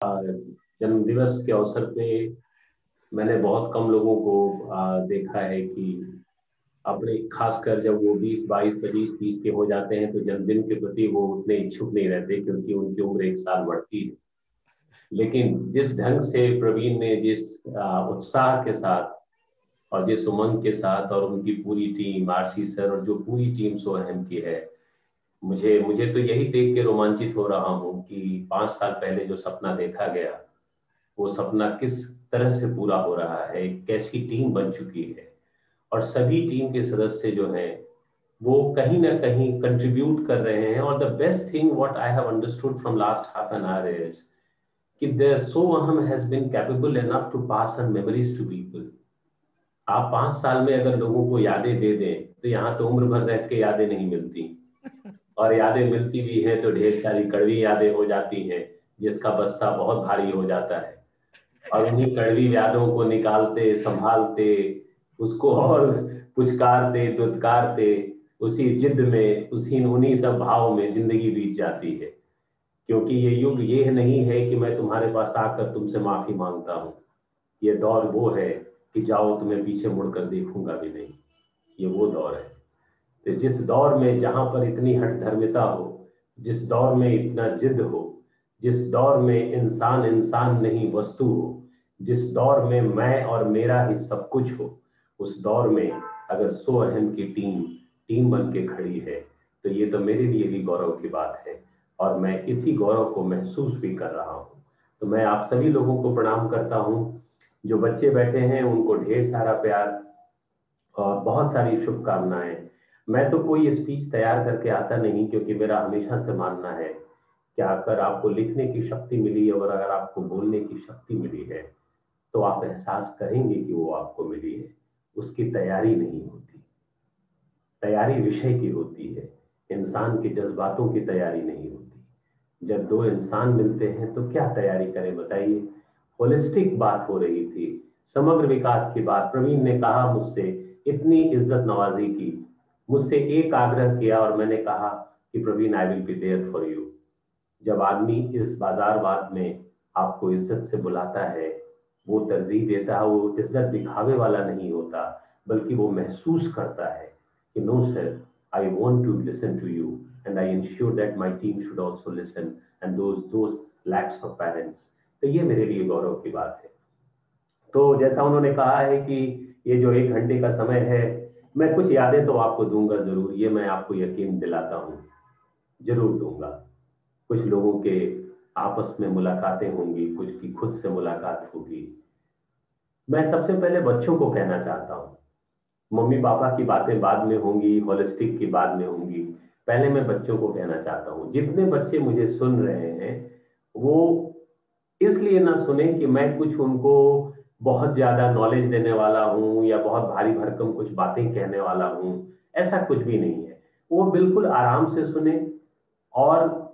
जन्मदिवस के अवसर पे मैंने बहुत कम लोगों को देखा है कि अपने खासकर जब वो 20, 22, 25, 30 के हो जाते हैं तो जन्मदिन के प्रति वो उतने इच्छुक नहीं रहते क्योंकि उनकी उम्र एक साल बढ़ती है। लेकिन जिस ढंग से प्रवीण ने जिस उत्साह के साथ और जिस उमंग के साथ और उनकी पूरी टीम, आरसी सर और जो पूरी टीम सोहम की है, मुझे मुझे तो यही देख के रोमांचित हो रहा हूँ कि 5 साल पहले जो सपना देखा गया वो सपना किस तरह से पूरा हो रहा है, एक कैसी टीम बन चुकी है। और सभी टीम के सदस्य जो हैं वो कहीं ना कहीं कंट्रीब्यूट कर रहे हैं। और the best thing what I have understood from last half an hour is कि द सो अहम has been capable enough to pass on memories to people. आप 5 साल में अगर लोगों को यादें दे दें तो यहाँ तो उम्र भर रह के यादें नहीं मिलती, और यादें मिलती भी हैं तो ढेर सारी कड़वी यादें हो जाती हैं जिसका बस्ता बहुत भारी हो जाता है। और उन्हीं कड़वी यादों को निकालते, संभालते, उसको और पुचकारते, दुत्कारते, उसी जिद में, उसी उन्हीं सब भाव में जिंदगी बीत जाती है। क्योंकि ये युग ये नहीं है कि मैं तुम्हारे पास आकर तुमसे माफी मांगता हूँ। ये दौर वो है कि जाओ तुम्हें पीछे मुड़कर देखूंगा भी नहीं। ये वो दौर है। तो जिस दौर में जहां पर इतनी हठ धर्मिता हो, जिस दौर में इतना जिद हो, जिस दौर में इंसान इंसान नहीं वस्तु हो, जिस दौर में मैं और मेरा ही सब कुछ हो, उस दौर में अगर सो अहम की टीम टीम बन के खड़ी है तो ये तो मेरे लिए भी गौरव की बात है। और मैं इसी गौरव को महसूस भी कर रहा हूँ। तो मैं आप सभी लोगों को प्रणाम करता हूँ। जो बच्चे बैठे हैं उनको ढेर सारा प्यार और बहुत सारी शुभकामनाएं। मैं तो कोई स्पीच तैयार करके आता नहीं, क्योंकि मेरा हमेशा से मानना है कि अगर आपको लिखने की शक्ति मिली और अगर आपको बोलने की शक्ति मिली है तो आप एहसास करेंगे कि वो आपको मिली है। उसकी तैयारी नहीं होती, तैयारी विषय की होती है, इंसान के जज्बातों की तैयारी नहीं होती। जब दो इंसान मिलते हैं तो क्या तैयारी करें बताइए। होलिस्टिक बात हो रही थी, समग्र विकास की बात। प्रवीण ने कहा मुझसे, इतनी इज्जत नवाजी की, मुझसे एक आग्रह किया और मैंने कहा कि Praveen I will be there for you. जब आदमी इस बाजारवाद में आपको इज्जत से बुलाता है, वो तरजीह देता है, वो इज्जत दिखावे वाला नहीं होता, बल्कि वो महसूस करता है कि no sir, I want to listen to you and I ensure that my team should also listen and those lakhs of parents. तो ये मेरे लिए गौरव की बात है। तो जैसा उन्होंने कहा है कि ये जो 1 घंटे का समय है, मैं कुछ यादें तो आपको दूंगा जरूर, ये मैं आपको यकीन दिलाता हूँ, जरूर दूंगा। कुछ लोगों के आपस में मुलाकातें होंगी, कुछ की खुद से मुलाकात होगी। मैं सबसे पहले बच्चों को कहना चाहता हूँ, मम्मी पापा की बातें बाद में होंगी, होलिस्टिक की बाद में होंगी। पहले मैं बच्चों को कहना चाहता हूँ, जितने बच्चे मुझे सुन रहे हैं वो इसलिए ना सुने कि मैं कुछ उनको बहुत ज्यादा नॉलेज देने वाला हूँ या बहुत भारी भरकम कुछ बातें कहने वाला हूँ। ऐसा कुछ भी नहीं है। वो बिल्कुल आराम से सुने, और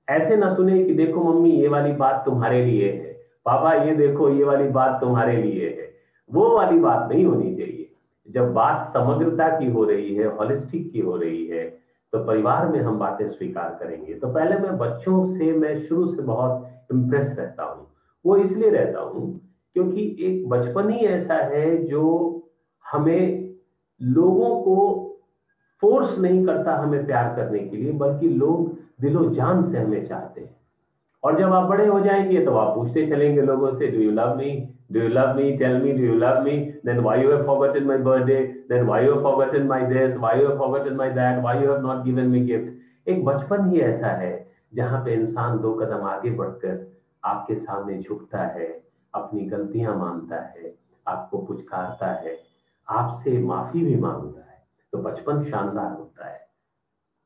ऐसे ना सुने कि देखो मम्मी ये वाली बात तुम्हारे लिए है, पापा ये देखो ये वाली बात तुम्हारे लिए है। वो वाली बात नहीं होनी चाहिए। जब बात समग्रता की हो रही है, हॉलिस्टिक की हो रही है, तो परिवार में हम बातें स्वीकार करेंगे। तो पहले मैं बच्चों से, मैं शुरू से बहुत इम्प्रेस रहता हूँ। वो इसलिए रहता हूँ क्योंकि एक बचपन ही ऐसा है जो हमें, लोगों को फोर्स नहीं करता हमें प्यार करने के लिए, बल्कि लोग दिलो जान से हमें चाहते हैं। और जब आप बड़े हो जाएंगे तो आप पूछते चलेंगे लोगों से, do you love me, do you love me, tell me do you love me, then why you have forgotten my birthday, then why you have forgotten my this, why you have forgotten my that, why you have not given me gift. एक बचपन ही ऐसा है जहां पे इंसान 2 कदम आगे बढ़कर आपके सामने झुकता है, अपनी गलतियां मानता है, आपको पुचकारता है, आपसे माफी भी मांगता है। तो बचपन शानदार होता है।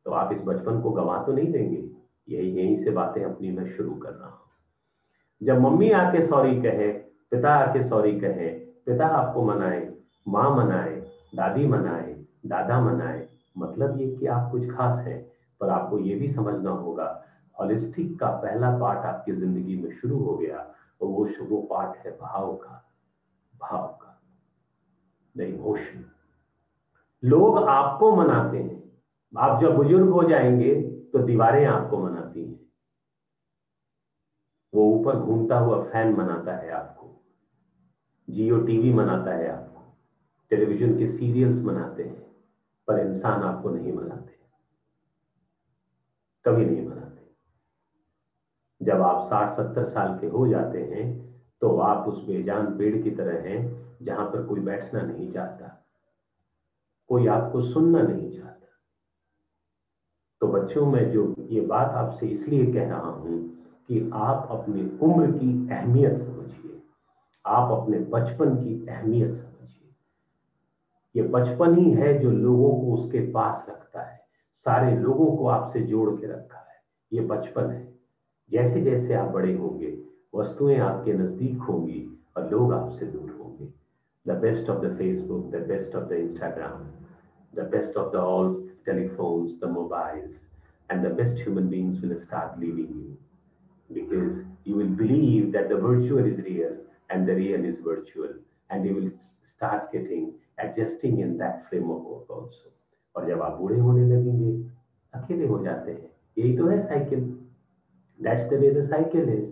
तो आप इस बचपन को गंवा तो नहीं देंगे। यही यहीं से बातें अपनी मैं शुरू कर रहा हूँ। जब मम्मी आके सॉरी कहे, पिता आके सॉरी कहे, पिता आपको मनाए, माँ मनाए, दादी मनाए, दादा मनाए, मतलब ये कि आप कुछ खास हैं। पर आपको ये भी समझना होगा, हॉलिस्टिक का पहला पार्ट आपकी जिंदगी में शुरू हो गया, और वो पार्ट है भाव का। भाव का, द इमोशन। लोग आपको मनाते हैं। आप जब बुजुर्ग हो जाएंगे तो दीवारें आपको मनाती हैं। वो ऊपर घूमता हुआ फैन बनाता है आपको, जियो टीवी बनाता है आपको, टेलीविजन के सीरियल्स बनाते हैं, पर इंसान आपको नहीं बनाते, कभी नहीं बनाते। जब आप 60-70 साल के हो जाते हैं तो आप उस बेजान पेड़ की तरह हैं जहां पर कोई बैठना नहीं चाहता, कोई आपको सुनना नहीं चाहता। तो बच्चों, मैं जो ये बात आपसे इसलिए कह रहा हूं कि आप अपनी उम्र की अहमियत समझिए, आप अपने बचपन की अहमियत समझिए। ये बचपन ही है जो लोगों को उसके पास रखता है, सारे लोगों को आपसे जोड़ के रखा है, ये बचपन है। जैसे जैसे आप बड़े होंगे, वस्तुएं आपके नजदीक होंगी और लोग आपसे दूर होंगे। The best of the Facebook, the best of the Instagram, the best of the all telephones, the mobiles, and the best human beings will start leaving you, because you will believe that the virtual is real and the real is virtual, and you will start getting adjusting in that framework also. और जब आप बूढ़े होने लगेंगे, अकेले हो जाते हैं, यही तो है cycle, that's the way the cycle is.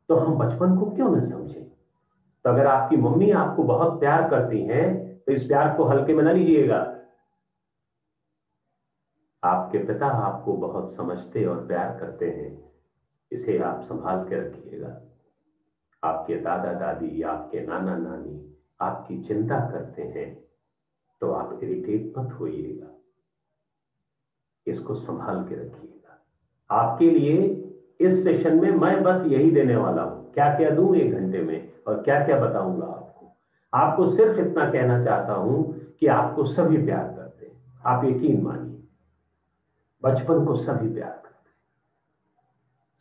तो हम बचपन को क्यों न समझें? तो अगर आपकी मम्मी आपको बहुत प्यार करती हैं तो इस प्यार को हल्के में न लीजिएगा। आपके पिता आपको बहुत समझते और प्यार करते हैं, इसे आप संभाल के रखिएगा। आपके दादा दादी, आपके नाना नानी आपकी चिंता करते हैं तो आप इरिटेट मत होइएगा, इसको संभाल के रखिएगा। आपके लिए इस सेशन में मैं बस यही देने वाला हूं, क्या क्या दूं 1 घंटे में और क्या क्या बताऊंगा आपको। आपको सिर्फ इतना कहना चाहता हूं कि आपको सभी प्यार करते हैं, आप यकीन मानिए, बचपन को सभी प्यार करते हैं,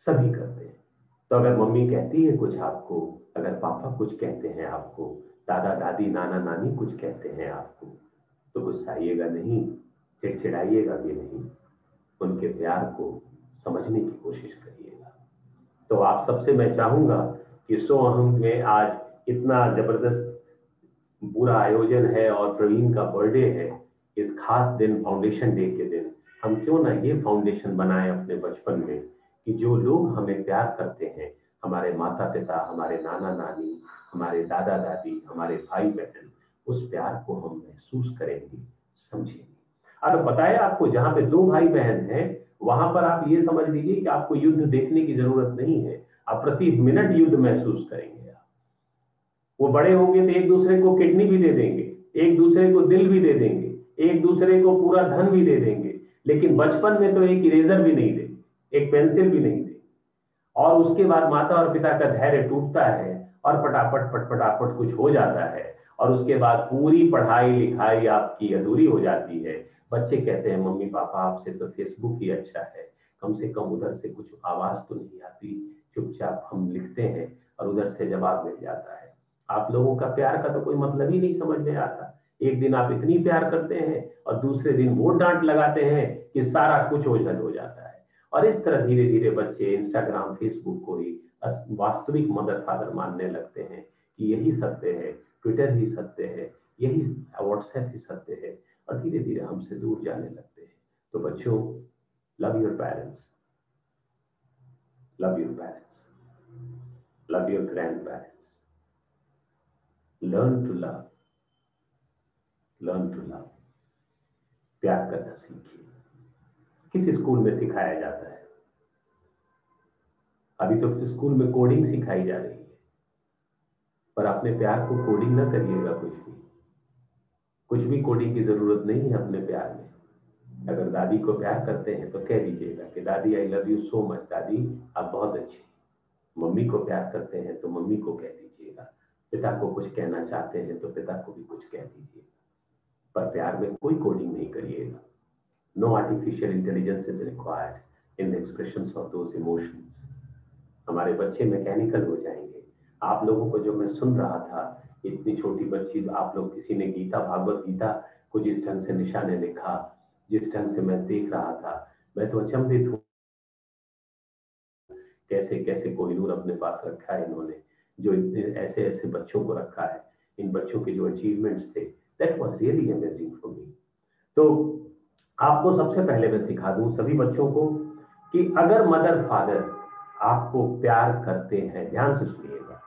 सभी करते हैं। तो अगर मम्मी कहती है कुछ आपको, अगर पापा कुछ कहते हैं आपको, दादा दादी नाना नानी कुछ कहते हैं आपको, तो गुस्साइएगा नहीं, चिड़चिड़ाइएगा भी नहीं, उनके प्यार को समझने की कोशिश करिएगा। तो आप सबसे मैं चाहूंगा कि सो अहम में आज इतना जबरदस्त पूरा आयोजन है और प्रवीण का बर्थडे है, इस खास दिन फाउंडेशन डे के दिन हम क्यों ना ये फाउंडेशन बनाएं अपने बचपन में कि जो लोग हमें प्यार करते हैं, हमारे माता पिता, हमारे नाना नानी, हमारे दादा दादी, हमारे भाई बहन, उस प्यार को हम महसूस करेंगे, समझेंगे। अगर बताया आपको जहां पे 2 भाई बहन हैं वहां पर आप ये समझ लीजिए कि आपको युद्ध देखने की जरूरत नहीं है, आप प्रति मिनट युद्ध महसूस करेंगे। वो बड़े होंगे तो एक दूसरे को किडनी भी दे देंगे, एक दूसरे को दिल भी दे देंगे, एक दूसरे को पूरा धन भी दे देंगे, लेकिन बचपन में तो एक इरेजर भी नहीं देंगे, एक पेंसिल भी नहीं देंगे। और उसके बाद माता और पिता का धैर्य टूटता है और पटापट पटपटापट कुछ हो जाता है और उसके बाद पूरी पढ़ाई लिखाई आपकी अधूरी हो जाती है। बच्चे कहते हैं मम्मी पापा आपसे तो फेसबुक ही अच्छा है, कम से कम उधर से कुछ आवाज तो नहीं आती, चुपचाप हम लिखते हैं और उधर से जवाब मिल जाता है। आप लोगों का प्यार का तो कोई मतलब ही नहीं समझ में आता। एक दिन आप इतनी प्यार करते हैं और दूसरे दिन वो डांट लगाते हैं कि सारा कुछ ओझल हो जाता है। और इस तरह धीरे धीरे बच्चे इंस्टाग्राम फेसबुक को ही वास्तविक मदर फादर मानने लगते हैं कि यही सत्य है, ट्विटर ही सत्य है, यही व्हाट्सएप ही सत्य है, और धीरे धीरे हमसे दूर जाने लगते हैं। तो बच्चों, love your parents, love your parents, love your grandparents, learn to love, learn to love. प्यार करना सीखिए। किस स्कूल में सिखाया जाता है? अभी तो स्कूल में कोडिंग सिखाई जा रही है, पर अपने प्यार को कोडिंग ना करिएगा। कुछ भी कोडिंग की जरूरत नहीं है अपने प्यार में। अगर दादी को प्यार करते हैं तो कह दीजिएगा कि दादी I love you so much, दादी आप बहुत अच्छी। मम्मी को प्यार करते हैं तो मम्मी को कह दीजिएगा। पिता को कुछ कहना चाहते हैं तो पिता को भी कुछ कह दीजिएगा, पर प्यार में कोई कोडिंग नहीं करिएगा। No artificial intelligence is required in the expression of those emotions. हमारे बच्चे मैकेनिकल हो जाएंगे। आप लोगों को जो मैं सुन रहा था, इतनी छोटी बच्ची, आप लोग किसी ने गीता, भागवत गीता को जिस ढंग से निशा ने लिखा, जिस ढंग से मैं देख रहा था, मैं तो अचंभित हूँ। कैसे कैसे कोहिनूर अपने पास रखा है इन्होंने, जो इतने ऐसे ऐसे बच्चों को रखा है। इन बच्चों के जो अचीवमेंट्स थे, that was really amazing for me. तो आपको सबसे पहले मैं सिखा दूं सभी बच्चों को कि अगर मदर फादर आपको प्यार करते हैं, ध्यान से सुनिएगा,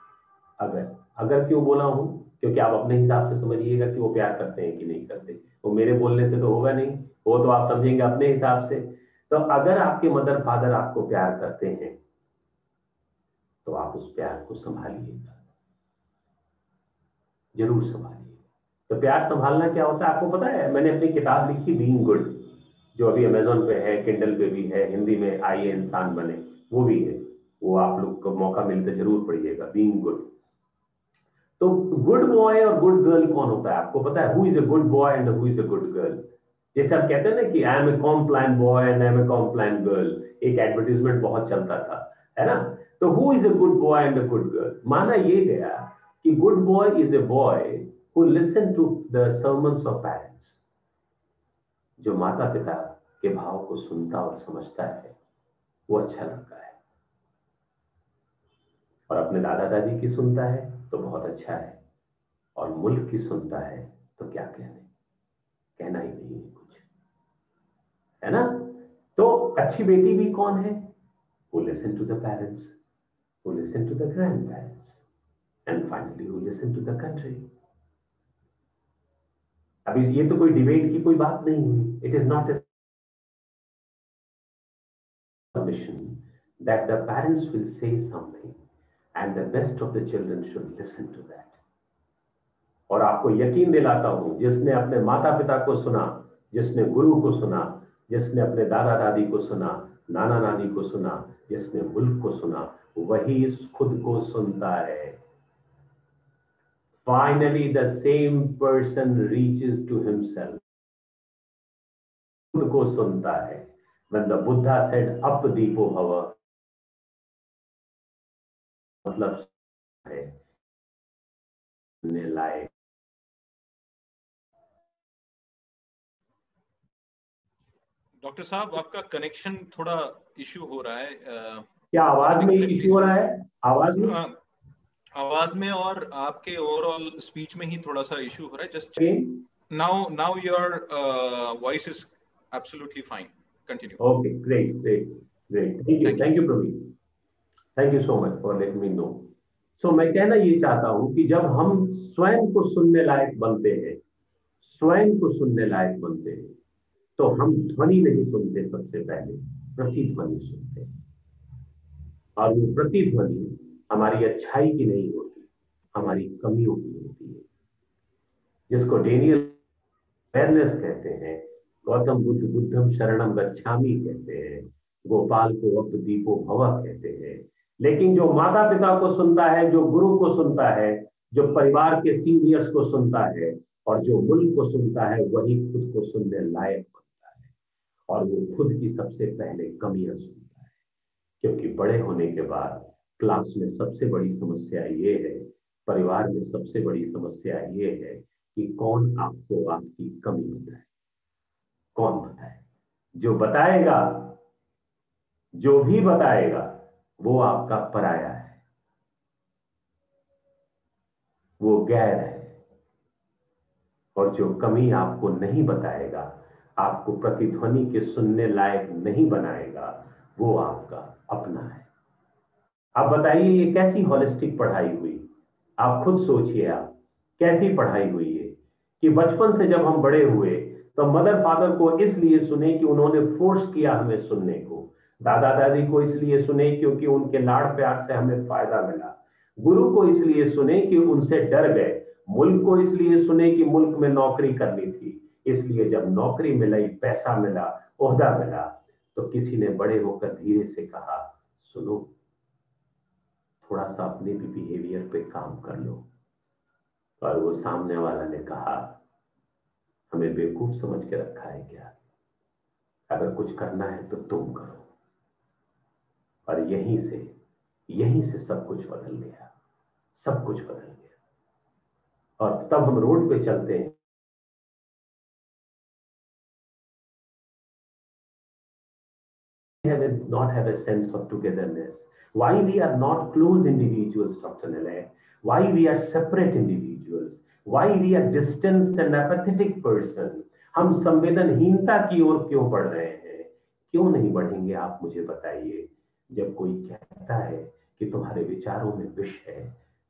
अगर अगर क्यों बोला हूं, क्योंकि आप अपने हिसाब से समझिएगा कि वो प्यार करते हैं कि नहीं करते, वो मेरे बोलने से तो होगा नहीं, वो तो आप समझेंगे अपने हिसाब से। तो अगर आपके मदर फादर आपको प्यार करते हैं तो आप उस प्यार को संभालिएगा, जरूर संभालिए। तो प्यार संभालना क्या होता है आपको पता है? मैंने अपनी किताब लिखी बीइंग गुड, जो अभी अमेजोन पे है, किंडल पे भी है, हिंदी में आइए इंसान बने, वो भी है, वो आप लोग को मौका मिलते जरूर पढ़िएगा, बीइंग गुड। तो गुड बॉय और गुड गर्ल कौन होता है आपको पता है? Who is a good boy and who is a good girl? जैसे आप कहते हैं ना कि I am a compliant boy and I am a compliant girl, एक एडवर्टीजमेंट बहुत चलता था, है ना? तो who is a good boy and a good girl? माना ये गया कि good boy is a boy who listen to the sermons of parents, जो माता पिता के भाव को सुनता और समझता है, वो अच्छा लगता है। और अपने दादा दादी की सुनता है तो बहुत अच्छा है, और मुल्क की सुनता है तो क्या कहने, कहना ही नहीं है कुछ, है ना? तो अच्छी बेटी भी कौन है? who listen to the parents, who listen to the grandparents, and finally who listen to the country. अभी ये तो कोई डिबेट की कोई बात नहीं हुई, it is not a submission that the parents will say something and the best of the children should listen to that. और आपको यकीन दिलाता हूं, जिसने अपने माता पिता को सुना, जिसने गुरु को सुना, जिसने अपने दादा दादी को सुना, नाना नानी को सुना, जिसने मुल्क को सुना, वही खुद को सुनता है। Finally the same person reaches to himself, खुद को सुनता है। When the Buddha said up deepo bhava, मतलब है सुनने लायक। डॉक्टर साहब आपका कनेक्शन थोड़ा इश्यू हो रहा है, क्या आवाज में इश्यू हो रहा है? आवाज में आवाज में और आपके ओवरऑल स्पीच में ही थोड़ा सा इश्यू हो रहा है। Just now your voice is absolutely fine, continue. Okay, great great great, thank you Praveen, thank you so much for letting me know. So मैं कहना ये चाहता हूं कि जब हम स्वयं को सुनने लायक बनते हैं, स्वयं को सुनने लायक बनते हैं, तो हम ध्वनि नहीं सुनते, सबसे पहले प्रतिध्वनि सुनते हैं। और वो प्रतिध्वनि हमारी अच्छाई की नहीं होती, हमारी कमियों की होती है, जिसको डेनियल अवेयरनेस कहते हैं, गौतम बुद्ध बुद्धम शरणम गच्छामि कहते हैं, गोपाल को अब दीपो भवा कहते हैं। लेकिन जो माता पिता को सुनता है, जो गुरु को सुनता है, जो परिवार के सीनियर्स को सुनता है, और जो मुल्क को सुनता है, वही खुद को सुनने लायक बनता है। और वो खुद की सबसे पहले कमियां सुनता है, क्योंकि बड़े होने के बाद क्लास में सबसे बड़ी समस्या ये है, परिवार में सबसे बड़ी समस्या ये है कि कौन आपको आपकी कमी बताए, कौन बताए? जो बताएगा, जो भी बताएगा, वो आपका पराया है, वो गैर है। और जो कमी आपको नहीं बताएगा, आपको प्रतिध्वनि के सुनने लायक नहीं बनाएगा, वो आपका अपना है। आप बताइए ये कैसी होलिस्टिक पढ़ाई हुई? आप खुद सोचिए, आप कैसी पढ़ाई हुई है कि बचपन से जब हम बड़े हुए तो मदर फादर को इसलिए सुने कि उन्होंने फोर्स किया हमें सुनने को, दादा दादी को इसलिए सुने क्योंकि उनके लाड़ प्यार से हमें फायदा मिला, गुरु को इसलिए सुने कि उनसे डर गए, मुल्क को इसलिए सुने कि मुल्क में नौकरी करनी थी, इसलिए जब नौकरी मिलाई, पैसा मिला, ओहदा मिला, तो किसी ने बड़े होकर धीरे से कहा, सुनो, थोड़ा सा अपने भी बिहेवियर पे काम कर लो। और वो सामने वाला ने कहा, हमें बेवकूफ समझ के रखा है क्या? अगर कुछ करना है तो तुम करो। और यहीं से सब कुछ बदल गया, सब कुछ बदल गया। और तब हम रोड पे चलते हैं, not have a sense of togetherness. Why we are not close individuals, Dr. Nalay? Why we are separate individuals? Why we are distant and apathetic person? हम संवेदनहीनता की ओर क्यों बढ़ रहे हैं? क्यों नहीं बढ़ेंगे, आप मुझे बताइए। जब कोई कहता है कि तुम्हारे विचारों में विष है,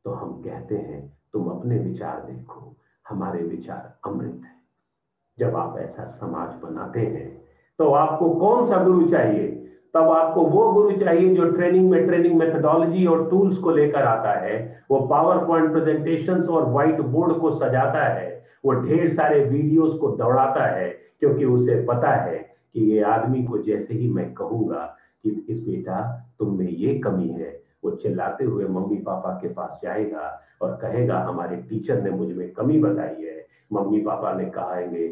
तो हम कहते हैं तुम अपने विचार देखो, हमारे विचार अमृत है। जब आप ऐसा समाज बनाते हैं तो आपको कौन सा गुरु चाहिए? तब आपको वो गुरु चाहिए जो ट्रेनिंग मेथोडोलॉजी और टूल्स को लेकर आता है, वो पावर पॉइंट प्रेजेंटेशंस और व्हाइट बोर्ड को सजाता है, वो ढेर सारे वीडियोस को दौड़ाता है, क्योंकि उसे पता है कि ये आदमी को जैसे ही मैं कहूंगा कि इस बेटा तुम में ये कमी है, वो चिल्लाते हुए मम्मी पापा के पास जाएगा और कहेगा हमारे टीचर ने मुझ में कमी बताई है। मम्मी पापा ने कहेंगे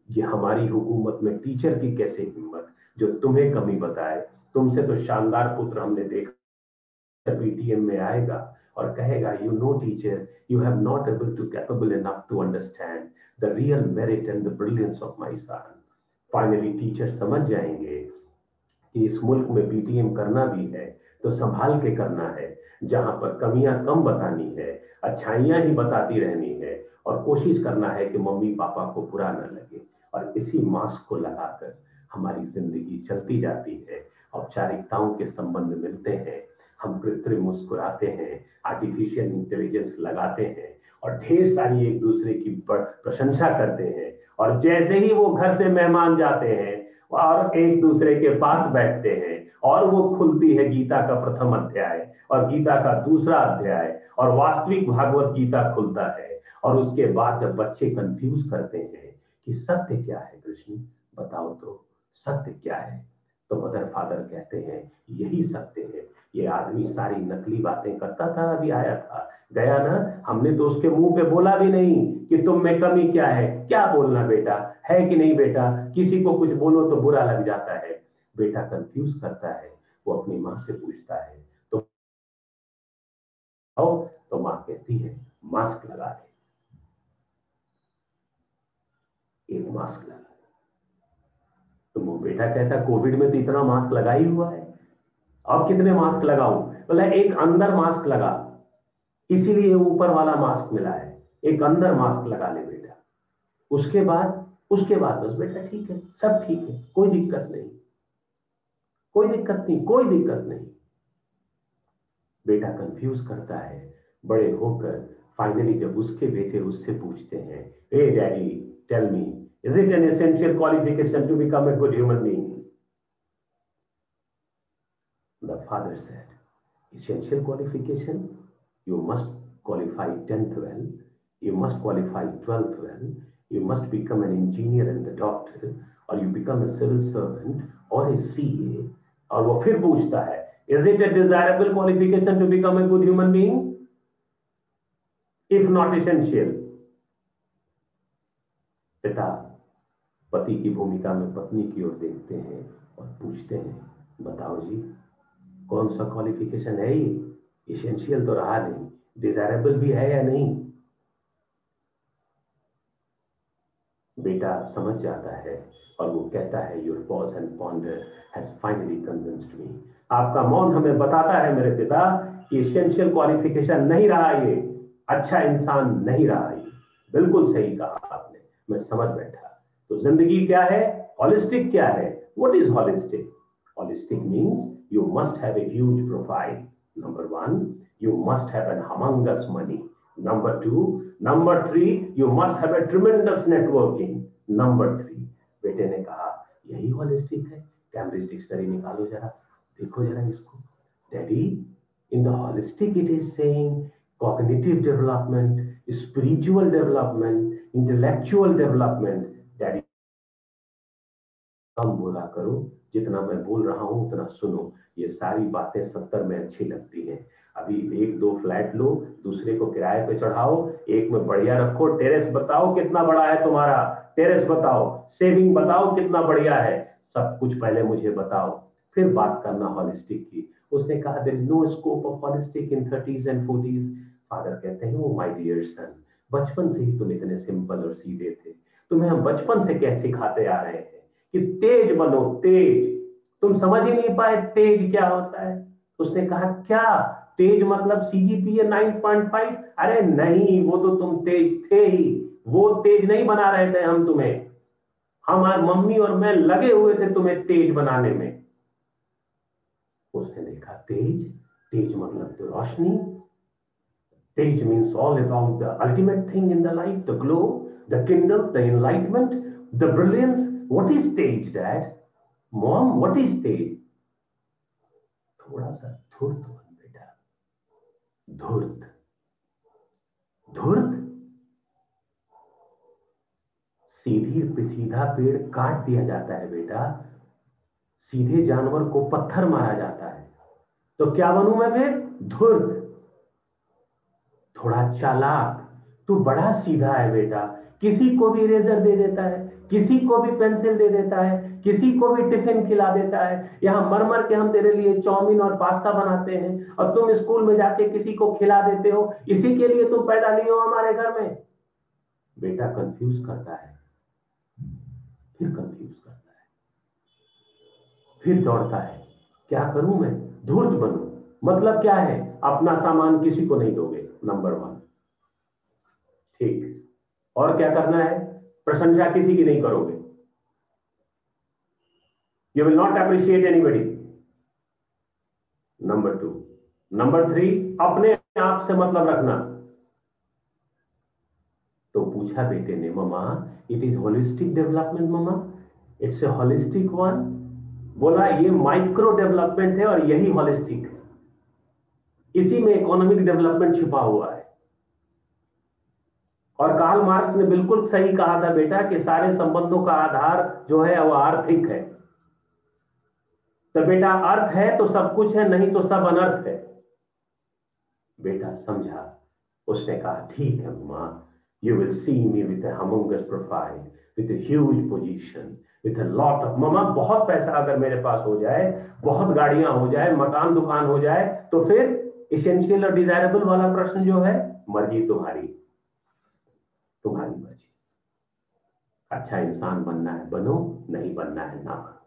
कि हमारी हुकूमत में टीचर की कैसे हिम्मत जो तुम्हें कमी बताए, तुमसे तो शानदार पुत्र हमने देखा। पीटीएम में आएगा और कहेगा you know teacher, you have not capable enough to understand the real merit and the brilliance of my son. Finally teacher समझ जाएंगे कि इस मुल्क में पीटीएम करना भी है तो संभाल के करना है, जहां पर कमियां कम बतानी है, अच्छाइयां ही बताती रहनी है, और कोशिश करना है कि मम्मी पापा को बुरा न लगे। और इसी मास्क को लगाकर हमारी जिंदगी चलती जाती है, औपचारिकताओं के संबंध मिलते हैं, हम कृत्रिम मुस्कुराते हैं, आर्टिफिशियल इंटेलिजेंस लगाते हैं और ढेर सारी एक दूसरे की प्रशंसा करते हैं, और जैसे ही वो घर से मेहमान जाते हैं और एक दूसरे के पास बैठते हैं और वो खुलती है गीता का प्रथम अध्याय और गीता का दूसरा अध्याय और वास्तविक भागवत गीता खुलता है, और उसके बाद जब बच्चे कंफ्यूज करते हैं कि सत्य क्या है कृष्ण, बताओ तो सत्य क्या है, तो मदर फादर कहते हैं यही सत्य है। ये आदमी सारी नकली बातें करता था, अभी आया था गया ना, हमने तो उसके मुंह पे बोला भी नहीं कि तुम में कमी क्या है, क्या बोलना बेटा, है कि नहीं बेटा, किसी को कुछ बोलो तो बुरा लग जाता है। बेटा कंफ्यूज करता है, वो अपनी माँ से पूछता है तो आओ, तो माँ कहती है मास्क लगा ले, एक मास्क लगा। तो वो बेटा कहता कोविड में तो इतना मास्क लगा ही हुआ है, अब कितने मास्क लगाऊं? बोला एक अंदर मास्क लगा, इसीलिए ऊपर वाला मास्क मिला है, एक अंदर मास्क लगा ले बेटा। उसके बाद बस बेटा ठीक है, सब ठीक है, कोई दिक्कत नहीं, कोई दिक्कत नहीं, कोई दिक्कत नहीं। बेटा कंफ्यूज करता है, बड़े होकर फाइनली जब उसके बेटे उससे पूछते हैं, hey daddy tell me, is it an essential qualification to become a good human being? The father said, essential qualification, you must qualify 10th well, you must qualify 12th well, you must become an engineer and a doctor, or you become a civil servant or a CA. और वो फिर पूछता है, is it a desirable qualification to become a good human being? If not essential. पिता पति की भूमिका में पत्नी की ओर देखते हैं और पूछते हैं, बताओ जी कौन सा क्वालिफिकेशन है ये, इसेंशियल तो रहा नहीं, डिजायरेबल भी है या नहीं? बेटा समझ जाता है और वो कहता है, your pause and ponder has finally convinced मी। आपका मौन हमें बताता है मेरे पिता कि इसेंशियल क्वालिफिकेशन नहीं रहा ये, अच्छा इंसान नहीं रहा ये। बिल्कुल सही कहा आपने, मैं समझ बैठा। तो जिंदगी क्या है, हॉलिस्टिक क्या है? What is holistic? Holistic means you must have a huge profile. Number one, you must have an humongous money. Number two, number three, you must have a tremendous networking. Number three, बेटे ने कहा यही holistic है, Cambridge dictionary निकालो जरा, देखो जरा इसको। Daddy, in the holistic it is saying cognitive development, spiritual development, intellectual development. Daddy कम बोला करो, जितना मैं बोल रहा हूं उतना सुनो, ये सारी बातें 70 में अच्छी लगती हैं। अभी एक दो फ्लैट लो, दूसरे को किराए पे चढ़ाओ, एक में बढ़िया रखो, टेरेस बताओ कितना बड़ा है तुम्हारा, टेरेस बताओ, सेविंग बताओ कितना बढ़िया है, सब कुछ पहले मुझे बताओ, फिर बात करना हॉलिस्टिक की। उसने कहा there is no scope of holistic in 30s and 40s। Father कहते हैं, ओ माय डियर सन, बचपन से ही तुम इतने सिंपल और सीधे थे, तुम्हें हम बचपन से क्या सिखाते आ रहे हैं कि तेज बनो, तेज। तुम समझ ही नहीं पाए तेज क्या होता है। उसने कहा क्या तेज मतलब सीजीपीए 9.5? अरे नहीं, वो तो तुम तेज थे ही, वो तेज नहीं बना रहे थे हम तुम्हें, हमारी मम्मी और मैं लगे हुए थे तुम्हें तेज बनाने में। उसने देखा तेज, तेज मतलब तो रोशनी. तेज means all about the ultimate thing in the life, the glow, the kindle, the enlightenment, the brilliance. What is Tej, Dad? Mom, what is तेज? थोड़ा सा धूर्त बन बेटा. धूर्त, धूर्त. सीधा पेड़ काट दिया जाता है बेटा, सीधे जानवर को पत्थर मारा जाता है. तो क्या बनूं मैं फिर? धूर्त. थोड़ा चालाक. तू बड़ा सीधा है बेटा, किसी को भी इरेजर दे देता है, किसी को भी पेंसिल दे देता है, किसी को भी टिफिन खिला देता है. यहां मर मर के हम तेरे लिए चाउमीन और पास्ता बनाते हैं और तुम स्कूल में जाके किसी को खिला देते हो. इसी के लिए तुम पैदा लिए हो हमारे घर में. बेटा कंफ्यूज करता है, फिर कंफ्यूज करता है, फिर दौड़ता है. क्या करूं मैं? धूर्त बनूं. मतलब क्या है? अपना सामान किसी को नहीं दोगे, नंबर 1. ठीक. और क्या करना है? प्रशंसा किसी की नहीं करोगे. You will not appreciate anybody, number 2. Number 3, अपने आप से मतलब रखना. तो पूछा बेटे ने, mama it is holistic development mama? It's a holistic one. बोला ये माइक्रो डेवलपमेंट है और यही होलिस्टिक है. इसी में इकोनॉमिक डेवलपमेंट छिपा हुआ है. और कार्ल मार्क्स ने बिल्कुल सही कहा था बेटा कि सारे संबंधों का आधार जो है वो आर्थिक है. तो बेटा अर्थ है तो सब कुछ है, नहीं तो सब अनर्थ है. बेटा समझा. उसने कहा ठीक है mama, you will see me with a humongous profile, with a huge position, with a lot of. Mama बहुत पैसा अगर मेरे पास हो जाए, बहुत गाड़ियां हो जाए, मकान दुकान हो जाए, तो फिर इसेंशियल और डिजायरेबल वाला प्रश्न जो है, मर्जी तुम्हारी, तुम्हारी मर्जी. अच्छा इंसान बनना है बनो, नहीं बनना है ना बनो.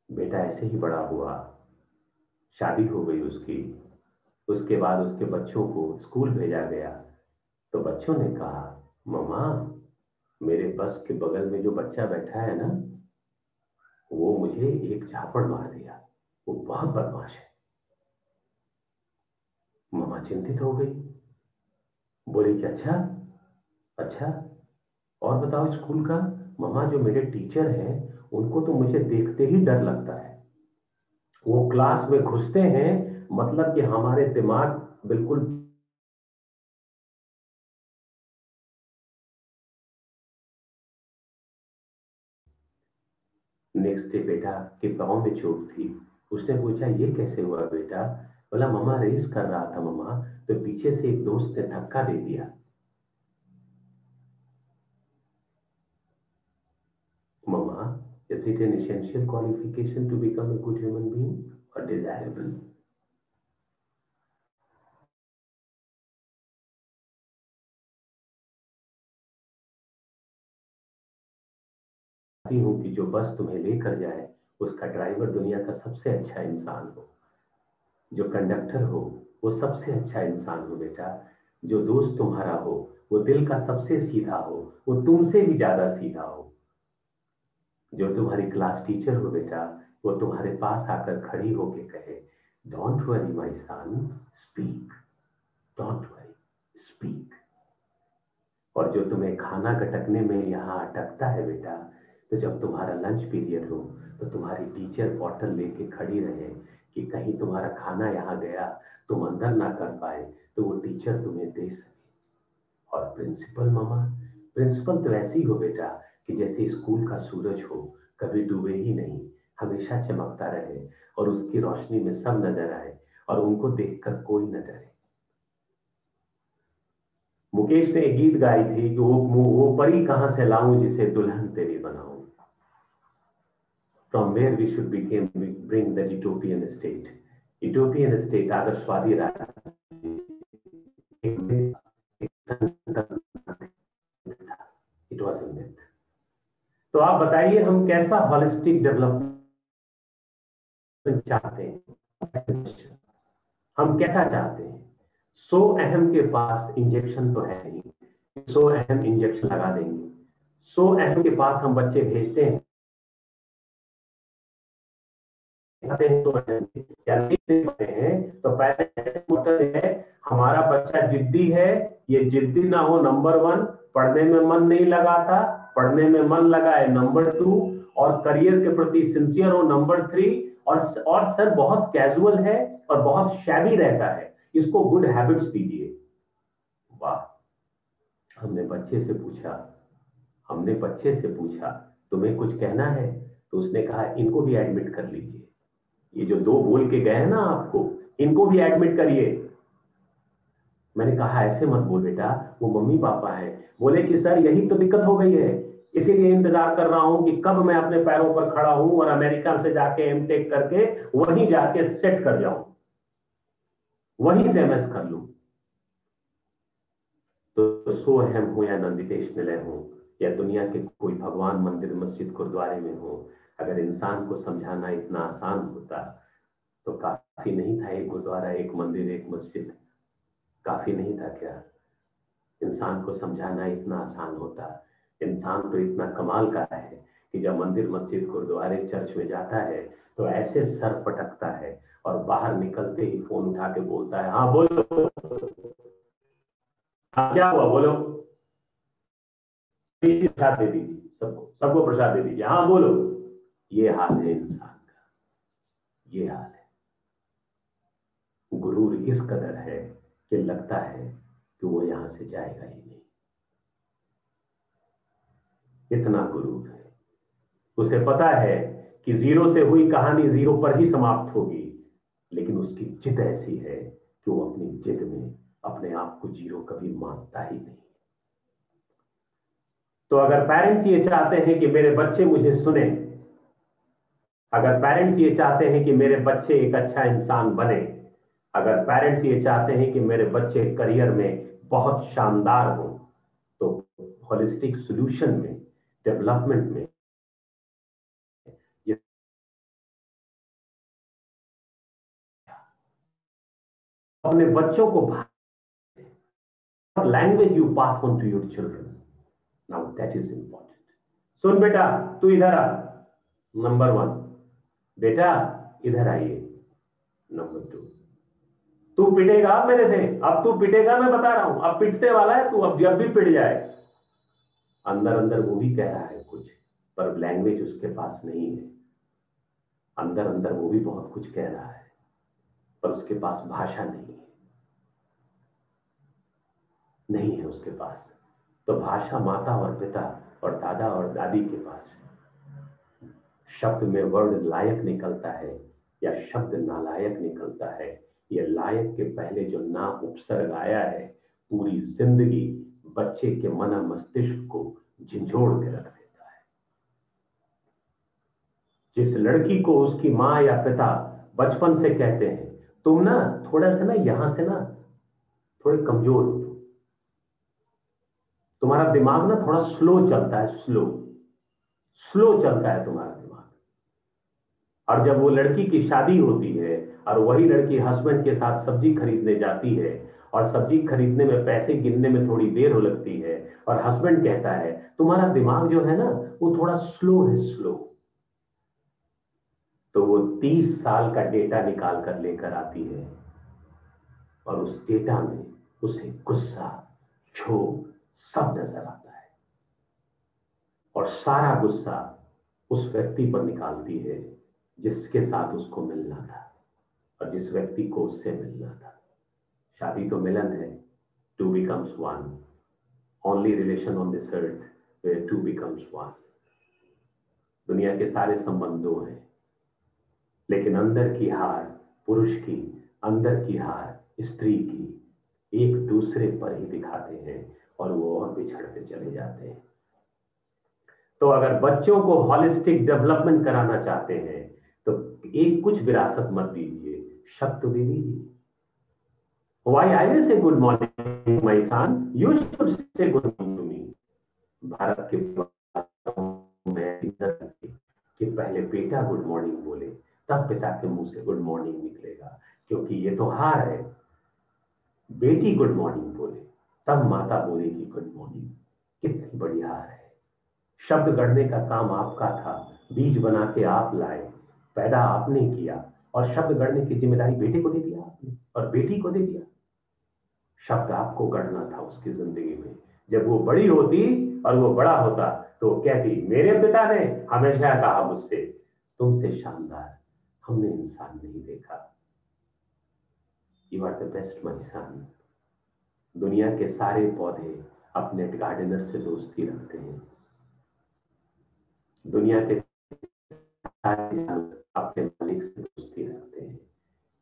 बेटा ऐसे ही बड़ा हुआ. शादी हो गई उसकी. उसके बाद उसके बच्चों को स्कूल भेजा गया. तो बच्चों ने कहा, मम्मा मेरे बस के बगल में जो बच्चा बैठा है ना, वो मुझे एक झापड़ मार दिया, वो बहुत बदमाश है. मम्मा चिंतित हो गई. बोली कि अच्छा अच्छा, और बताओ स्कूल का? मम्मा जो मेरे टीचर हैं उनको तो मुझे देखते ही डर लगता है. वो क्लास में घुसते हैं, मतलब कि हमारे दिमाग बिल्कुल. नेक्स्ट डे बेटा के पाँव में चोट थी. उसने पूछा ये कैसे हुआ बेटा? बोला मम्मा रेस कर रहा था मम्मा, तो पीछे से एक दोस्त ने धक्का दे दिया. मम्मा is it an essential qualification to become a good human being or desirable? हूं कि जो बस तुम्हें लेकर जाए उसका ड्राइवर दुनिया का सबसे अच्छा इंसान हो, जो कंडक्टर हो वो सबसे अच्छा इंसान हो बेटा, जो दोस्त तुम्हारा हो वो दिल का सबसे सीधा हो, वो तुमसे भी ज्यादा सीधा हो, जो तुम्हारी क्लास टीचर हो बेटा वो तुम्हारे पास आकर खड़ी होके कहे, don't worry my son, speak, don't worry, speak. और जो तुम्हें खाना गटकने में यहाँ अटकता है बेटा, तो जब तुम्हारा लंच पीरियड हो तो तुम्हारी टीचर बॉटल लेके खड़ी रहे कि कहीं तुम्हारा खाना यहाँ गया, तुम अंदर ना कर पाए, तो वो टीचर तुम्हें दे सके. और प्रिंसिपल मामा, प्रिंसिपल तो ऐसी हो बेटा कि जैसे स्कूल का सूरज हो, कभी डूबे ही नहीं, हमेशा चमकता रहे और उसकी रोशनी में सब नजर आए और उनको देखकर कोई न डरे. मुकेश ने एक गीत गाई थी कि वो परी कहां से लाऊं जिसे दुल्हन तेरी बनाऊं. From where we should bring the utopian state. Utopian state आदर्शवादी राज्य. It was a myth. तो आप बताइए हम कैसा होलिस्टिक डेवलपमेंट चाहते हैं? हम कैसा चाहते हैं? सो अहम के पास इंजेक्शन तो है नहीं, सो अहम इंजेक्शन लगा देंगे. सो अहम के पास हम बच्चे भेजते हैं पाते हैं तो या नहीं दे पाते हैं तो पहले मतलब है हमारा बच्चा जिद्दी है, ये जिद्दी ना हो नंबर 1, पढ़ने में मन नहीं लगाता, पढ़ने में मन लगा है नंबर 2, और करियर के प्रति सिंसियर हो नंबर 3, और सर बहुत कैजुअल है और बहुत शैबी रहता है, इसको गुड हैबिट्स दीजिए। वाह। हमने बच्चे से पूछा तुम्हें कुछ कहना है, तो उसने कहा इनको भी एडमिट कर लीजिए, ये जो 2 बोल के गए हैं ना आपको, इनको भी एडमिट करिए। मैंने कहा ऐसे मत बोल बेटा, वो मम्मी पापा है। बोले कि सर यही तो दिक्कत हो गई है, इसीलिए इंतजार कर रहा हूं कि कब मैं अपने पैरों पर खड़ा हूं और अमेरिका से जाके एमटेक करके वहीं जाके सेट कर जाऊं, वहीं से एमएस कर लूं। तो सो अहम हो या नंदितेश निलय हो या दुनिया के कोई भगवान मंदिर मस्जिद गुरुद्वारे में हो, अगर इंसान को समझाना इतना आसान होता तो काफी नहीं था एक गुरुद्वारा, एक मंदिर, एक मस्जिद, काफी नहीं था क्या? इंसान को समझाना इतना आसान होता। इंसान तो इतना कमाल का है कि जब मंदिर मस्जिद गुरुद्वारे चर्च में जाता है तो ऐसे सर पटकता है और बाहर निकलते ही फोन उठा के बोलता है हाँ बोलो, हाँ क्या हुआ बोलो, प्रसाद दे दीजिए, सबको प्रसाद दे दीजिए, हाँ बोलो। ये हाल है इंसान का, ये हाल है। गुरूर इस कदर है कि लगता है कि वो यहां से जाएगा ही नहीं, इतना गुरूर है। उसे पता है कि 0 से हुई कहानी 0 पर ही समाप्त होगी, लेकिन उसकी जिद ऐसी है कि वो अपनी जिद में अपने आप को 0 कभी मानता ही नहीं। तो अगर पेरेंट्स ये चाहते हैं कि मेरे बच्चे मुझे सुने, अगर पेरेंट्स ये चाहते हैं कि मेरे बच्चे एक अच्छा इंसान बने, अगर पेरेंट्स ये चाहते हैं कि मेरे बच्चे करियर में बहुत शानदार हो, तो होलिस्टिक सॉल्यूशन में, डेवलपमेंट में अपने बच्चों को language you pass on to your children, now that is important. सुन बेटा, तू इधर आ, नंबर 1। बेटा इधर आइए, नंबर 2। तू पिटेगा मेरे से, अब तू पिटेगा, मैं बता रहा हूं, अब पिटने वाला है तू, अब जब भी पिट जाए। अंदर अंदर वो भी कह रहा है कुछ, पर लैंग्वेज उसके पास नहीं है। अंदर अंदर वो भी बहुत कुछ कह रहा है, पर उसके पास भाषा नहीं है उसके पास। तो भाषा माता और पिता और दादा और दादी के पास है। शब्द में वर्ड लायक निकलता है या शब्द नालायक निकलता है, ये लायक के पहले जो ना उपसर्ग आया है, पूरी जिंदगी बच्चे के मन मस्तिष्क को झिंझोड़ के रख देता है। जिस लड़की को उसकी माँ या पिता बचपन से कहते हैं तुम ना थोड़ा सा ना यहां से ना थोड़े कमजोर हो, तुम्हारा दिमाग ना थोड़ा स्लो चलता है, स्लो चलता है तुम्हारा दिमाग। और जब वो लड़की की शादी होती है और वही लड़की हस्बैंड के साथ सब्जी खरीदने जाती है और सब्जी खरीदने में पैसे गिनने में थोड़ी देर हो लगती है और हस्बैंड कहता है तुम्हारा दिमाग जो है ना वो थोड़ा स्लो है, स्लो। तो वो 30 साल का डेटा निकाल कर लेकर आती है और उस डेटा में उसे गुस्सा, क्षोभ सब नजर आता है और सारा गुस्सा उस व्यक्ति पर निकालती है जिसके साथ उसको मिलना था और जिस व्यक्ति को उससे मिलना था। शादी तो मिलन है, 2 becomes 1, only relation on this earth where 2 becomes 1। दुनिया के सारे संबंध 2 हैं, लेकिन अंदर की हार पुरुष की, अंदर की हार स्त्री की एक दूसरे पर ही दिखाते हैं और वो और बिछड़ते चले जाते हैं। तो अगर बच्चों को हॉलिस्टिक डेवलपमेंट कराना चाहते हैं तो एक कुछ विरासत मत दीजिए, शब्द दे दीजिए। Why I will say good morning my son, you should say good morning to me। Bharat के में कि पहले बेटा गुड मॉर्निंग बोले, तब पिता के मुंह से गुड मॉर्निंग निकलेगा, क्योंकि ये तो हार है। बेटी गुड मॉर्निंग बोले तब माता बोलेगी गुड मॉर्निंग। कितनी बड़ी हार है। शब्द गढ़ने का काम आपका था, बीज बना के आप लाए, पैदा आपने किया और शब्द गढ़ने की जिम्मेदारी बेटे को दे दिया आपने और बेटी को दे दिया। शब्द आपको गढ़ना था उसकी जिंदगी में। जब वो बड़ी होती और वो बड़ा होता तो वो कहती, मेरे पिता ने हमेशा कहा मुझसे, तुमसे शानदार हमने इंसान नहीं देखा। You are the best my son. दुनिया के सारे पौधे अपने गार्डनर से दोस्ती रखते हैं। दुनिया के सारे जानवर अपने मालिक से दोस्ती रखते हैं,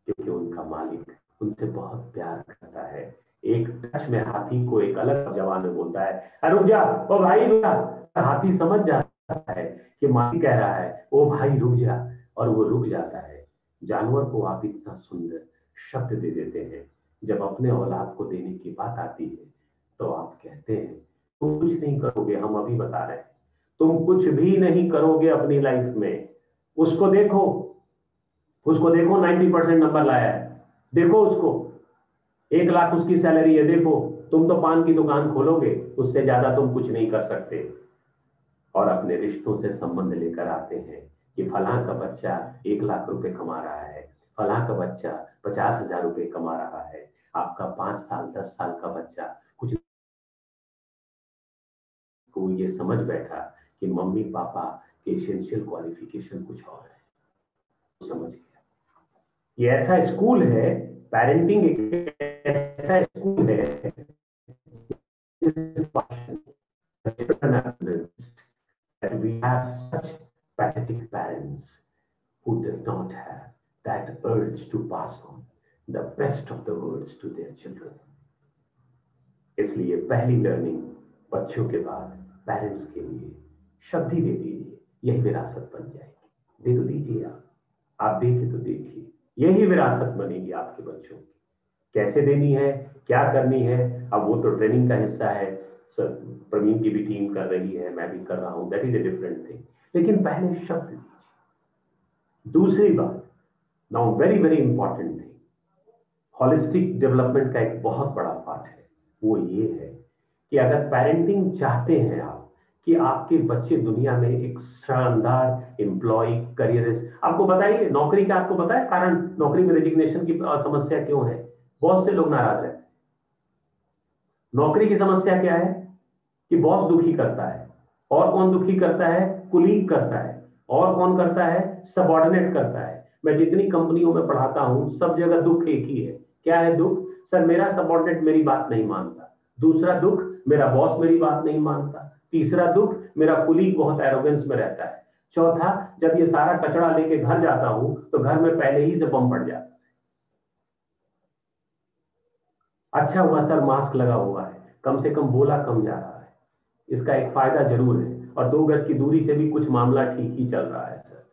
क्योंकि उनका मालिक उनसे बहुत प्यार करता है। एक टच में हाथी को एक अलग जवान में बोलता है, रुक जा ओ भाई रुक जा। हाथी समझ जाता है कि मालिक कह रहा है ओ भाई रुक जा, और वो रुक जाता है। जानवर को आप इतना सुंदर शब्द दे देते हैं, जब अपने औलाद को देने की बात आती है तो आप कहते हैं तुम कुछ नहीं करोगे। हम अभी बता रहे हैं, तुम कुछ भी नहीं करोगे अपनी लाइफ में। उसको देखो, उसको देखो 90% नंबर लाया है, देखो उसको 1 लाख उसकी सैलरी है, देखो तुम तो पान की दुकान खोलोगे, उससे ज्यादा तुम कुछ नहीं कर सकते। और अपने रिश्तों से संबंध लेकर आते हैं कि फलां का बच्चा 1 लाख रुपए कमा रहा है, फलां का बच्चा 50,000 रुपए कमा रहा है। आपका 5 साल 10 साल का बच्चा कुछ को ये समझ बैठा कि मम्मी पापा के एसेंशियल क्वालिफिकेशन कुछ और है, तो समझ गया। ये ऐसा स्कूल है, पेरेंटिंग एक ऐसा स्कूल है that we have such pathetic parents who does not have that urge to pass on the best of the words to their children. इसलिए पहली लर्निंग बच्चों के बाद पेरेंट्स के लिए शब्द ही दे दीजिए, यही विरासत बन जाएगी। दे तो दीजिए आप देखे तो देखिए, यही विरासत बनेगी आपके बच्चों की। कैसे देनी है, क्या करनी है, अब वो तो ट्रेनिंग का हिस्सा है। प्रवीण की भी टीम कर रही है, मैं भी कर रहा हूं, that is a different thing. लेकिन पहले शब्द दीजिए। दूसरी बात, now very very important thing, holistic development का एक बहुत बड़ा पार्ट है, वो ये है कि अगर पेरेंटिंग चाहते हैं आप कि आपके बच्चे दुनिया में एक शानदार एम्प्लॉय करियरिस्ट, आपको बताइए नौकरी का, आपको बताए कारण नौकरी में रेजिग्नेशन की समस्या क्यों है? बहुत से लोग नाराज रहते हैं। नौकरी की समस्या क्या है कि बॉस दुखी करता है, और कौन दुखी करता है? कुलीग करता है, और कौन करता है? सबऑर्डिनेट करता है। मैं जितनी कंपनियों में पढ़ाता हूं सब जगह दुख एक ही है। क्या है दुख? सर मेरा सबऑर्डिनेट मेरी बात नहीं मानता। दूसरा दुख, मेरा बॉस मेरी बात नहीं मानता। तीसरा दुख, मेरा कुलीग बहुत एरोगेंस में रहता है। चौथा, जब ये सारा कचरा लेके घर जाता हूं तो घर में पहले ही से बम पड़ जाता है। अच्छा हुआ सर मास्क लगा हुआ है, कम से कम बोला कम जा रहा है, इसका एक फायदा जरूर है, और 2 गज की दूरी से भी कुछ मामला ठीक ही चल रहा है सर,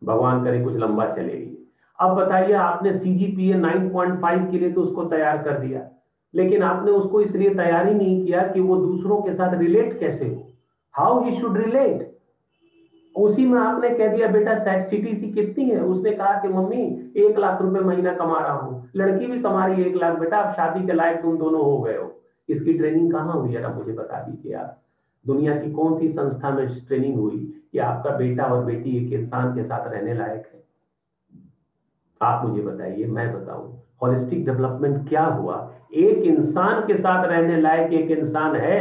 भगवान करे कुछ लंबा चलेगी। अब बताइए, आपने सीजीपीए 9.5 के लिए तो उसको तैयार कर दिया, लेकिन आपने उसको इसलिए तैयार ही नहीं किया कि वो दूसरों के साथ रिलेट कैसे हो, हाउ ही शुड रिलेट। उसी में आपने कह दिया बेटा सीटीसी कितनी है, उसने कहा कि मम्मी 1 लाख रुपए महीना कमा रहा हूं। लड़की भी कमा रही है 1 लाख, बेटा अब शादी के लायक तुम दोनों हो गए हो। इसकी ट्रेनिंग कहाँ हुई जरा मुझे बता दीजिए आप। दुनिया की कौन सी संस्था में ट्रेनिंग हुई कि आपका बेटा और बेटी एक इंसान के साथ रहने लायक है? आप मुझे बताइए, मैं बताऊं। होलिस्टिक डेवलपमेंट क्या हुआ? एक इंसान के साथ रहने लायक एक इंसान है,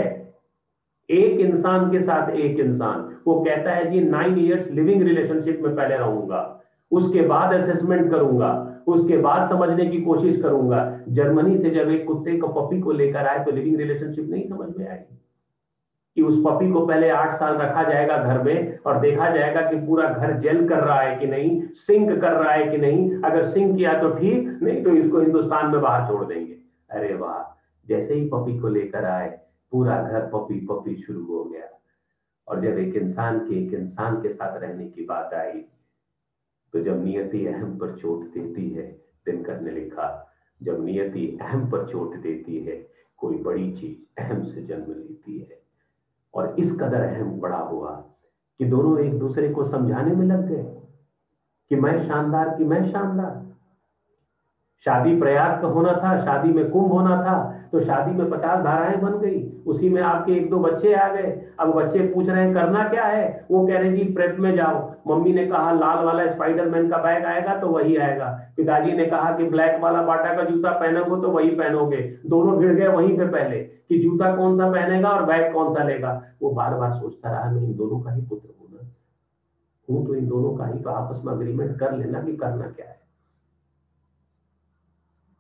एक इंसान के साथ एक इंसान। वो कहता है जी 9 इयर्स लिविंग रिलेशनशिप में पहले रहूंगा, उसके बाद असेसमेंट करूंगा, उसके बाद समझने की कोशिश करूंगा। जर्मनी से जब एक कुत्ते को पपी को लेकर आए तो लिविंग रिलेशनशिप नहीं समझ में आएगी कि उस पपी को पहले 8 साल रखा जाएगा घर में और देखा जाएगा कि पूरा घर जेल कर रहा है कि नहीं, सिंक कर रहा है कि नहीं। अगर सिंक किया तो ठीक, नहीं तो इसको हिंदुस्तान में बाहर छोड़ देंगे। अरे वाह, जैसे ही पपी को लेकर आए पूरा घर पपी पपी शुरू हो गया। और जब एक इंसान के साथ रहने की बात आई तो जब नियति अहम पर चोट देती है, दिनकर ने लिखा, जब नियति अहम पर चोट देती है कोई बड़ी चीज अहम से जन्म लेती है। और इस कदर अहम बड़ा हुआ कि दोनों एक दूसरे को समझाने में लग गए कि मैं शानदार, कि मैं शानदार। शादी प्रयाग का होना था, शादी में कुंभ होना था, तो शादी में 50 धाराएं बन गई, उसी में आपके 1-2 बच्चे आ गए। अब बच्चे पूछ रहे हैं करना क्या है, वो कह रहे हैं जी प्रेप में जाओ। मम्मी ने कहा लाल वाला स्पाइडरमैन का बैग आएगा तो वही आएगा, पिताजी ने कहा कि ब्लैक वाला बाटा का जूता पहनोगे तो वही पहनोगे। दोनों भिड़ गए वहीं पे पहले कि जूता कौन सा पहनेगा और बैग कौन सा लेगा। वो बार बार सोचता रहा मैं इन दोनों का ही पुत्र हूं ना, हूं तो इन दोनों का ही, तो आपस में अग्रीमेंट कर लेना कि करना क्या है।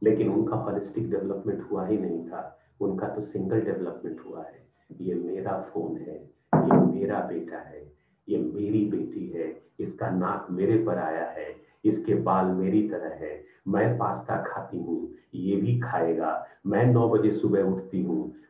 लेकिन उनका होलिस्टिक डेवलपमेंट हुआ ही नहीं था, उनका तो सिंगल डेवलपमेंट हुआ है। ये मेरा फोन है, ये मेरा बेटा है, ये मेरी बेटी है, इसका नाक मेरे पर आया है, इसके बाल मेरी तरह है, मैं पास्ता खाती हूँ ये भी खाएगा, मैं 9 बजे सुबह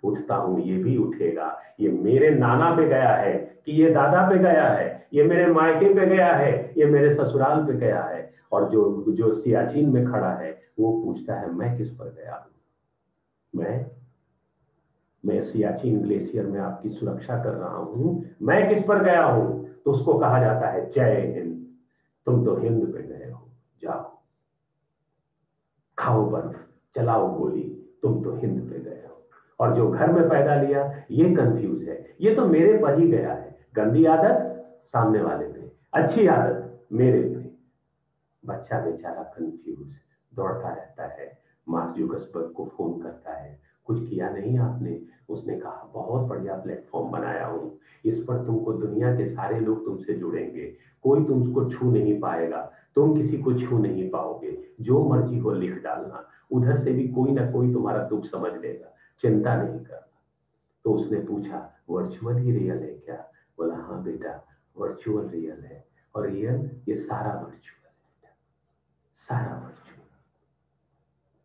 उठता हूँ ये भी उठेगा, ये मेरे नाना पे गया है कि ये दादा पे गया है, ये मेरे मायके पे गया है, ये मेरे ससुराल पे गया है। और जो जो सियाचिन में खड़ा है वो पूछता है मैं किस पर गया हूं, मैं सियाचिन ग्लेशियर में आपकी सुरक्षा कर रहा हूं, मैं किस पर गया हूं। तो उसको कहा जाता है जय हिंद, तुम तो हिंद पे गए हो, जाओ खाओ बर्फ, चलाओ गोली, तुम तो हिंद पे गए हो। और जो घर में पैदा लिया ये कंफ्यूज है, ये तो मेरे पर ही गया है, गंदी आदत सामने वाले पे, अच्छी आदत मेरे पे। बच्चा बेचारा कंफ्यूज दौड़ता रहता है, मार्क जुकरबर्ग को फोन करता है, कुछ किया नहीं आपने। उसने कहा बहुत बढ़िया प्लेटफॉर्म बनाया हूं, इस पर तुमको दुनिया के सारे लोग तुमसे जुड़ेंगे, कोई तुमको छू नहीं पाएगा, तुम किसी को छू नहीं पाओगे, जो मर्जी हो लिख डालना, उधर से भी कोई ना कोई तुम्हारा दुख समझ लेगा, चिंता नहीं करना। तो उसने पूछा वर्चुअल ही रियल है क्या? बोला हाँ बेटा वर्चुअल रियल है, और रियल ये सारा वर्चुअल, सारा वर्चुअल।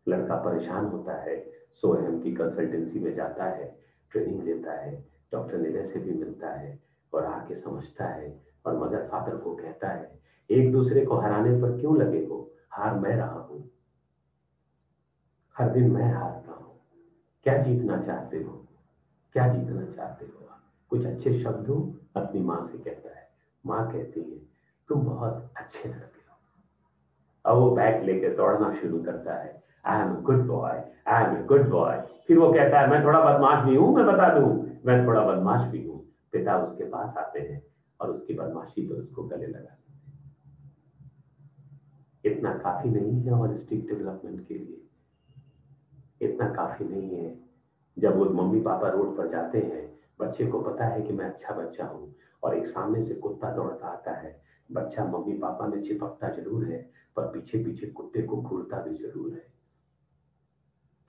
लड़का परेशान होता है, सोएम की कंसल्टेंसी में जाता है, ट्रेनिंग लेता है, डॉक्टर निलय से भी मिलता है और आके समझता है और मदर फादर को कहता है एक दूसरे को हराने पर क्यों लगे हो, हार मैं रहा हूं, हर दिन मैं हारता हूं, क्या जीतना चाहते हो, क्या जीतना चाहते हो आप? कुछ अच्छे शब्द हो। अपनी माँ से कहता है, माँ कहती है तुम बहुत अच्छे लड़के हो। और वो बैग लेके दौड़ना शुरू करता है, I am a good boy, I am a good boy. फिर वो कहता है मैं थोड़ा बदमाश भी हूं, मैं बता दूं मैं थोड़ा बदमाश भी हूं। पिता उसके पास आते हैं और उसकी बदमाशी पर उसको गले लगा देते हैं। इतना काफी नहीं है होलिस्टिक डेवलपमेंट के लिए, इतना काफी नहीं है। जब वो मम्मी पापा रोड पर जाते हैं, बच्चे को पता है कि मैं अच्छा बच्चा हूं, और एक सामने से कुत्ता दौड़ता आता है, बच्चा मम्मी पापा में चिपकता जरूर है पर पीछे पीछे कुत्ते को घूरता भी जरूर है,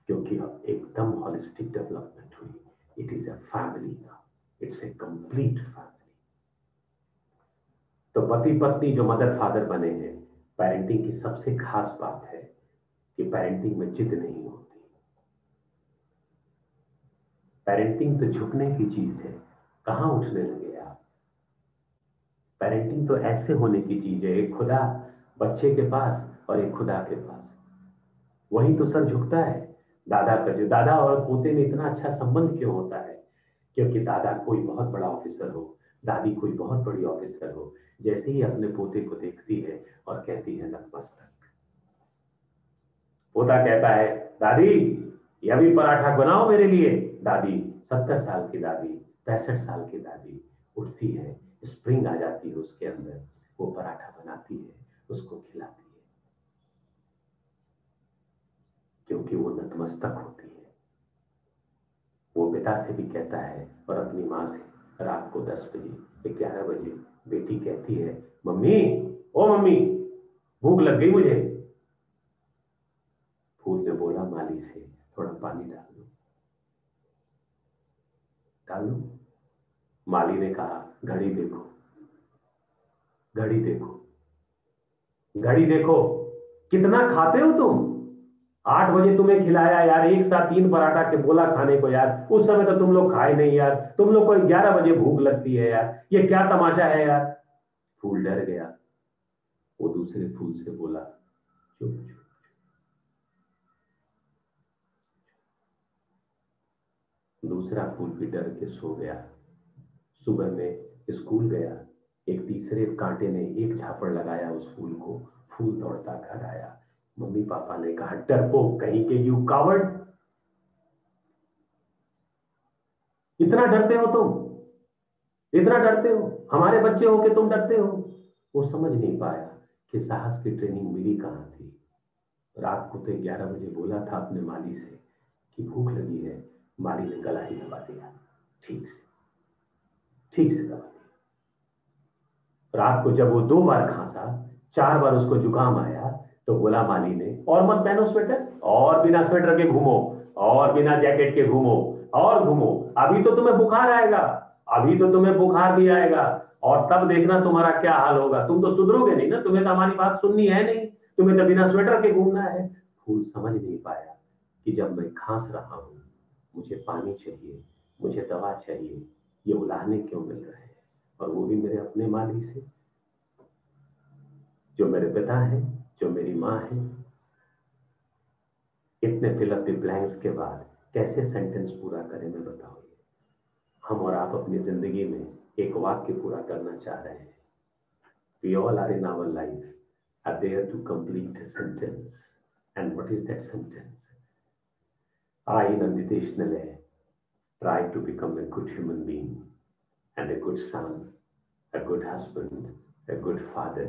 क्योंकि एकदम होलिस्टिक डेवलपमेंट हुई। It is a family now, it's a complete family. तो पति पत्नी जो मदर फादर बने हैं, पेरेंटिंग की सबसे खास बात है कि पेरेंटिंग में जिद नहीं होती। पेरेंटिंग तो झुकने की चीज है, कहां उठने लगे आप? पेरेंटिंग तो ऐसे होने की चीज है, एक खुदा बच्चे के पास और एक खुदा के पास, वही तो सर झुकता है। दादा का जो दादा और पोते में इतना अच्छा संबंध क्यों होता है? क्योंकि दादा कोई बहुत बड़ा ऑफिसर हो, दादी कोई बहुत बड़ी ऑफिसर हो, जैसे ही अपने पोते को देखती है और कहती है नतमस्तक, पोता कहता है दादी ये अभी पराठा बनाओ मेरे लिए। दादी 70 साल की दादी, 65 साल की दादी उठती है, स्प्रिंग आ जाती है उसके अंदर, वो पराठा बनाती है, उसको खिलाती है, क्योंकि वो नतमस्तक होती है। वो पिता से भी कहता है और अपनी माँ से। रात को 10 बजे 11 बजे बेटी कहती है मम्मी, ओ मम्मी भूख लग गई मुझे। फूल ने बोला माली से थोड़ा पानी डाल दो। माली ने कहा घड़ी देखो, घड़ी देखो, घड़ी देखो, कितना खाते हो तुम? 8 बजे तुम्हें खिलाया यार, एक साथ 3 पराठा के बोला खाने को यार, उस समय तो तुम लोग खाए नहीं यार, तुम लोग को 11 बजे भूख लगती है यार, ये क्या तमाशा है यार? फूल डर गया, वो दूसरे फूल से बोला चुप चुप। दूसरा फूल भी डर के सो गया। सुबह में स्कूल गया, एक तीसरे कांटे ने एक झापड़ लगाया उस फूल को, फूल दौड़ता घर आया। मम्मी पापा ने कहा डरपोक कहीं के, यू कावर्ड, इतना डरते हो तुम, इतना डरते हो, हमारे बच्चे हो के तुम डरते हो? वो समझ नहीं पाया कि साहस की ट्रेनिंग मिली कहाँ थी। रात को तो 11 बजे बोला था अपने माली से कि भूख लगी है, माली ने गला ही दबा दिया, ठीक से दबा दिया। रात को जब वो 2 बार खांसा, 4 बार उसको जुकाम आया, तो बोला माली ने, और मत पहनो स्वेटर, और बिना स्वेटर के घूमो, और बिना जैकेट के घूमो, और घूमो, अभी तो तुम्हें बुखार आएगा, अभी तो तुम्हें बुखार भी आएगा, और तब देखना तुम्हारा क्या हाल होगा, तुम तो सुधरोगे नहीं ना, तुम्हें तो हमारी बात सुननी है नहीं, तुम्हें तो बिना स्वेटर के घूमना है। फूल समझ नहीं पाया कि जब मैं खांस रहा हूं, मुझे पानी चाहिए, मुझे दवा चाहिए, ये उलाहने क्यों मिल रहे हैं, और वो भी मेरे अपने माली से, जो मेरे पिता है, जो मेरी माँ है। इतने फिल अप द ब्लैंक्स के बाद कैसे सेंटेंस पूरा करें, मैं बताओ। हम और आप अपनी जिंदगी में एक वाक्य पूरा करना चाह रहे हैं। We all are in our life are there to complete a sentence. And what is that sentence? I, Nanditesh Nale, try to become a good human being and a good son, a good husband, a good father,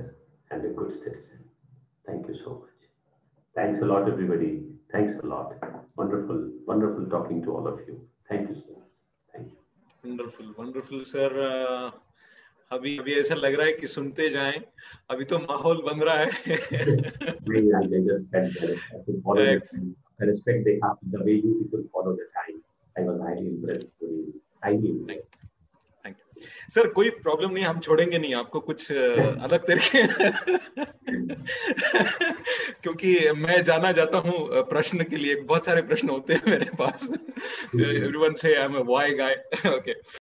and a good citizen. Thank you so much. Thanks a lot, everybody. Thanks a lot. Wonderful, wonderful talking to all of you. Thank you so much. Thank you. Wonderful, wonderful, sir. अभी ऐसा लग रहा है कि सुनते जाएं, अभी तो माहौल बन रहा है। I respect the way you people follow the time. I was highly impressed. Highly impressed. Thank you. Sir कोई प्रॉब्लम नहीं, हम छोड़ेंगे नहीं आपको कुछ अलग तरीके क्योंकि मैं जाना चाहता हूँ प्रश्न के लिए, बहुत सारे प्रश्न होते हैं मेरे पास। एवरीवन से I am a why guy. Okay.